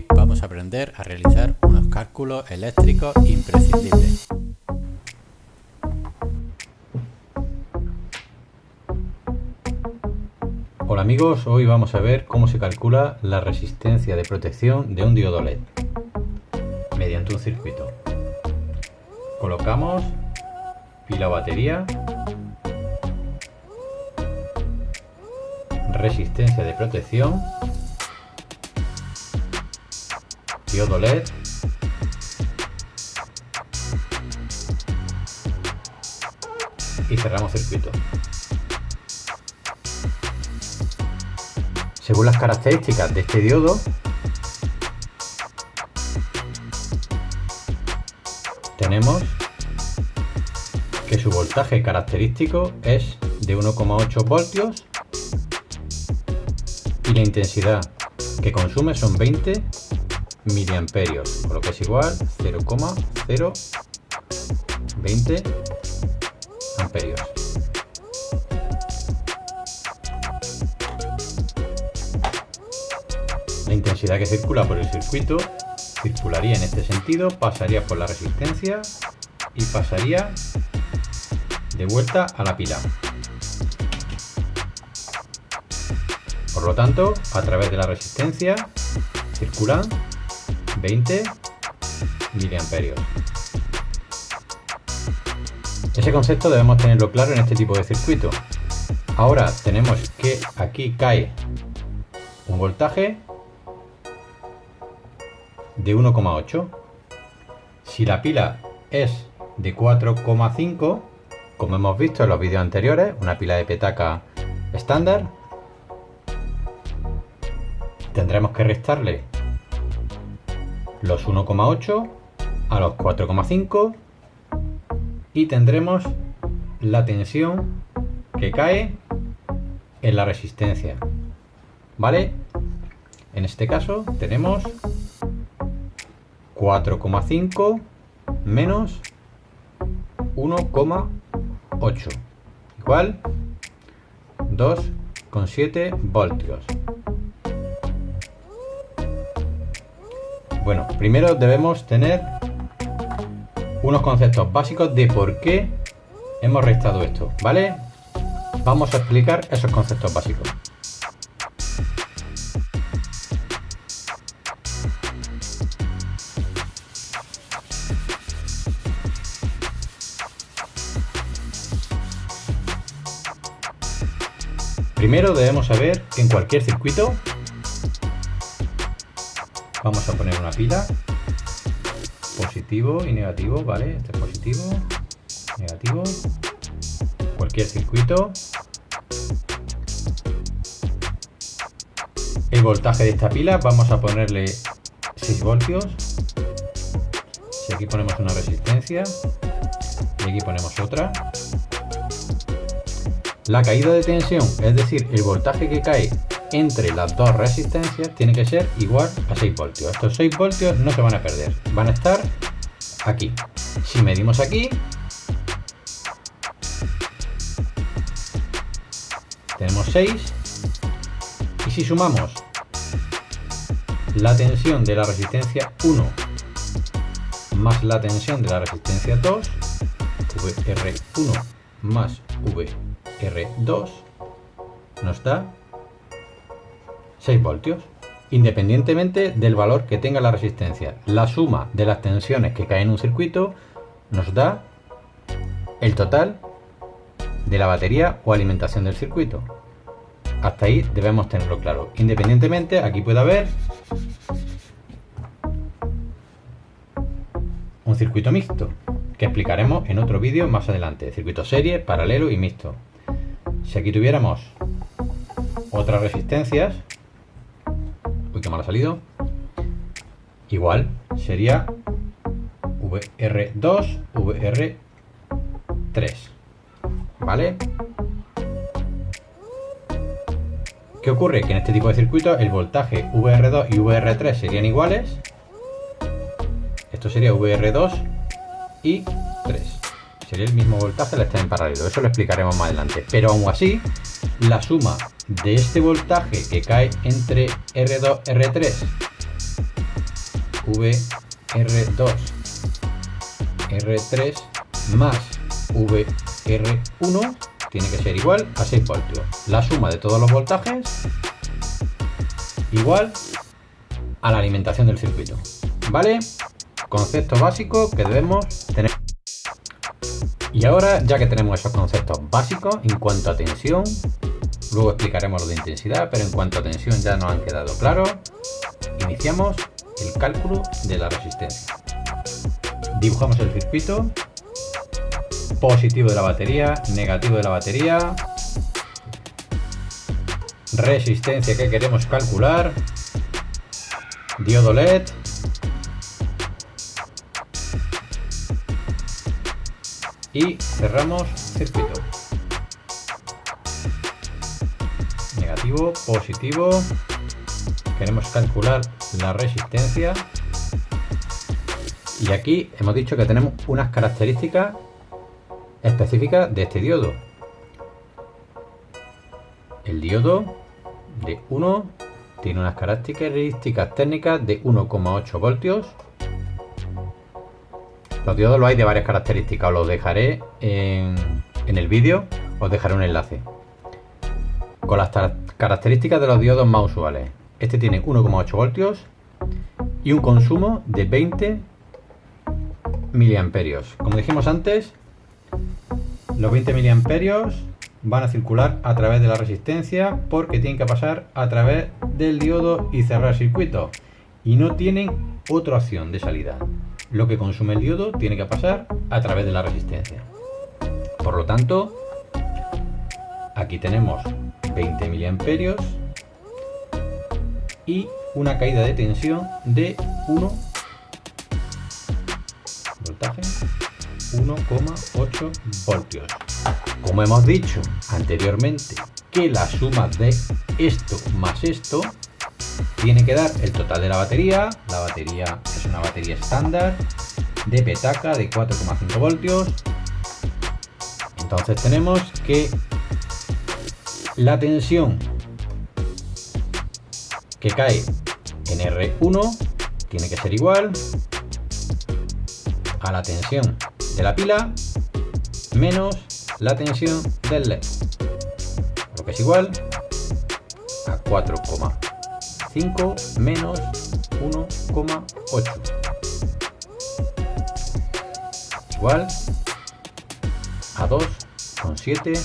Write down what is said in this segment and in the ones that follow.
Hoy vamos a aprender a realizar unos cálculos eléctricos imprescindibles. Hola amigos, hoy vamos a ver cómo se calcula la resistencia de protección de un diodo LED mediante un circuito. Colocamos pila o batería, resistencia de protección, diodo LED, y cerramos circuito. Según las características de este diodo, tenemos que su voltaje característico es de 1,8 voltios y la intensidad que consume son 20 miliamperios, por lo que es igual 0,020 amperios. La intensidad que circula por el circuito circularía en este sentido, pasaría por la resistencia y pasaría de vuelta a la pila. Por lo tanto, a través de la resistencia circulan 20 miliamperios. Ese concepto debemos tenerlo claro en este tipo de circuito. Ahora tenemos que aquí cae un voltaje de 1,8. Si la pila es de 4,5, como hemos visto en los vídeos anteriores, una pila de petaca estándar, tendremos que restarle los 1,8 a los 4,5 y tendremos la tensión que cae en la resistencia, ¿vale? En este caso tenemos 4,5 menos 1,8 igual 2,7 voltios. Bueno, primero debemos tener unos conceptos básicos de por qué hemos restado esto, ¿vale? Vamos a explicar esos conceptos básicos. Primero debemos saber que en cualquier circuito vamos a poner una pila, positivo y negativo, ¿vale? Este es positivo, negativo. Cualquier circuito. El voltaje de esta pila vamos a ponerle 6 voltios. Si aquí ponemos una resistencia y aquí ponemos otra. La caída de tensión, es decir, el voltaje que cae entre las dos resistencias, tiene que ser igual a 6 voltios. Estos 6 voltios no se van a perder, van a estar aquí. Si medimos aquí, tenemos 6, y si sumamos la tensión de la resistencia 1 más la tensión de la resistencia 2, VR1 más VR2, nos da 6 voltios, independientemente del valor que tenga la resistencia. La suma de las tensiones que caen en un circuito nos da el total de la batería o alimentación del circuito. Hasta ahí debemos tenerlo claro. Independientemente, aquí puede haber un circuito mixto, que explicaremos en otro vídeo más adelante. Circuito serie, paralelo y mixto. Si aquí tuviéramos otras resistencias, uy, qué mal ha salido, igual sería VR2, VR3, ¿vale? ¿Qué ocurre? Que en este tipo de circuitos el voltaje VR2 y VR3 serían iguales. Esto sería VR2 y 3. Sería el mismo voltaje al estar en paralelo. Eso lo explicaremos más adelante. Pero aún así, la suma de este voltaje que cae entre R2 y R3 VR2 R3 más VR1 tiene que ser igual a 6 voltios. La suma de todos los voltajes igual a la alimentación del circuito. ¿Vale? Concepto básico que debemos tener. Y ahora, ya que tenemos esos conceptos básicos en cuanto a tensión, luego explicaremos lo de intensidad, pero en cuanto a tensión ya nos han quedado claros, iniciamos el cálculo de la resistencia. Dibujamos el circuito, positivo de la batería, negativo de la batería, resistencia que queremos calcular, diodo LED, y cerramos circuito. Negativo, positivo, queremos calcular la resistencia y aquí hemos dicho que tenemos unas características específicas de este diodo. El diodo de 1 tiene unas características técnicas de 1,8 voltios. Los diodos los hay de varias características, os los dejaré en el vídeo, os dejaré un enlace con las características de los diodos más usuales. Este tiene 1,8 voltios y un consumo de 20 miliamperios. Como dijimos antes, los 20 miliamperios van a circular a través de la resistencia porque tienen que pasar a través del diodo y cerrar el circuito y no tienen otra opción de salida. Lo que consume el diodo tiene que pasar a través de la resistencia. Por lo tanto, aquí tenemos 20 miliamperios y una caída de tensión de 1,8 voltios. Como hemos dicho anteriormente, que la suma de esto más esto tiene que dar el total de la batería. La batería es una batería estándar de petaca de 4,5 voltios. Entonces tenemos que la tensión que cae en R1 tiene que ser igual a la tensión de la pila menos la tensión del LED, lo que es igual a 4,5 menos 1,8 igual a 2,7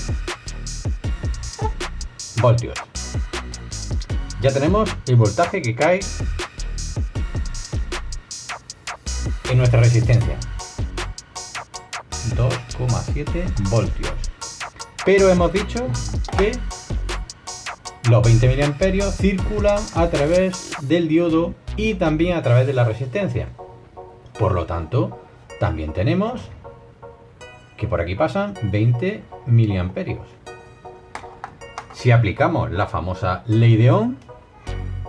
voltios. Ya tenemos el voltaje que cae en nuestra resistencia, 2,7 voltios. Pero hemos dicho que los 20 miliamperios circulan a través del diodo y también a través de la resistencia. Por lo tanto, también tenemos que por aquí pasan 20 miliamperios. Si aplicamos la famosa ley de Ohm,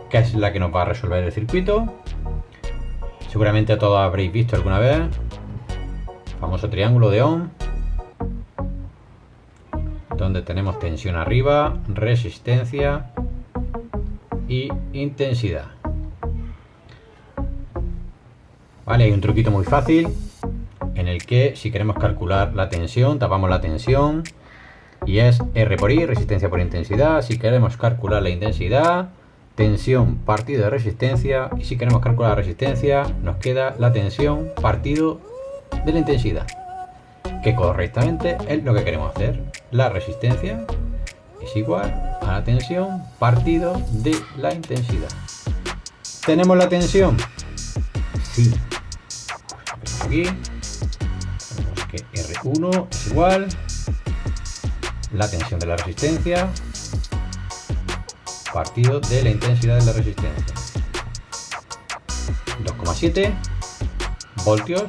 que es la que nos va a resolver el circuito, seguramente todos habréis visto alguna vez el famoso triángulo de Ohm, donde tenemos tensión arriba, resistencia y intensidad. Vale, hay un truquito muy fácil en el que si queremos calcular la tensión, tapamos la tensión y es R por I, resistencia por intensidad. Si queremos calcular la intensidad, tensión partido de resistencia, y si queremos calcular la resistencia, nos queda la tensión partido de la intensidad, que correctamente es lo que queremos hacer. La resistencia es igual a la tensión partido de la intensidad. ¿Tenemos la tensión? Sí. Aquí tenemos que R1 es igual la tensión de la resistencia partido de la intensidad de la resistencia. 2,7 voltios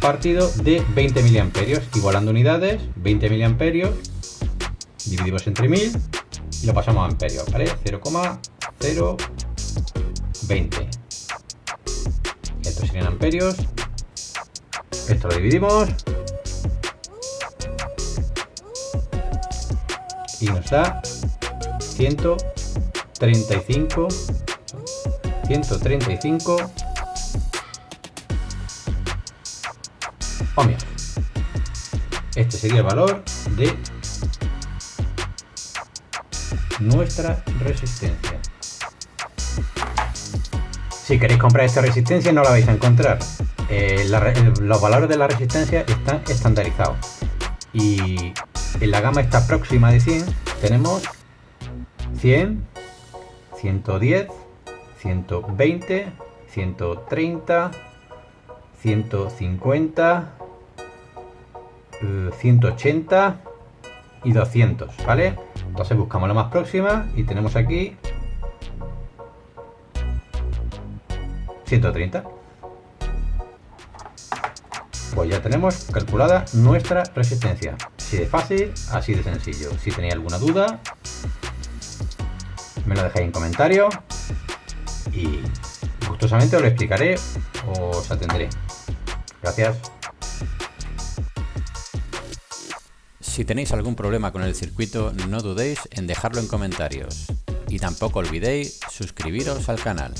partido de 20 miliamperios, igualando unidades, 20 miliamperios dividimos entre 1000 y lo pasamos a amperios, ¿vale? 0,020. Estos serían amperios. Esto lo dividimos y nos da 135 ohmios. Este sería el valor de nuestra resistencia. Si queréis comprar esta resistencia no la vais a encontrar. Los valores de la resistencia están estandarizados. Y en la gama esta próxima de 100 tenemos 100, 110, 120, 130, 150, 180 y 200, ¿vale? Entonces buscamos la más próxima y tenemos aquí 130. Pues ya tenemos calculada nuestra resistencia. Así de fácil, así de sencillo. Si tenéis alguna duda, me lo dejáis en comentarios y gustosamente os lo explicaré o os atenderé. Gracias. Si tenéis algún problema con el circuito, no dudéis en dejarlo en comentarios. Y tampoco olvidéis suscribiros al canal.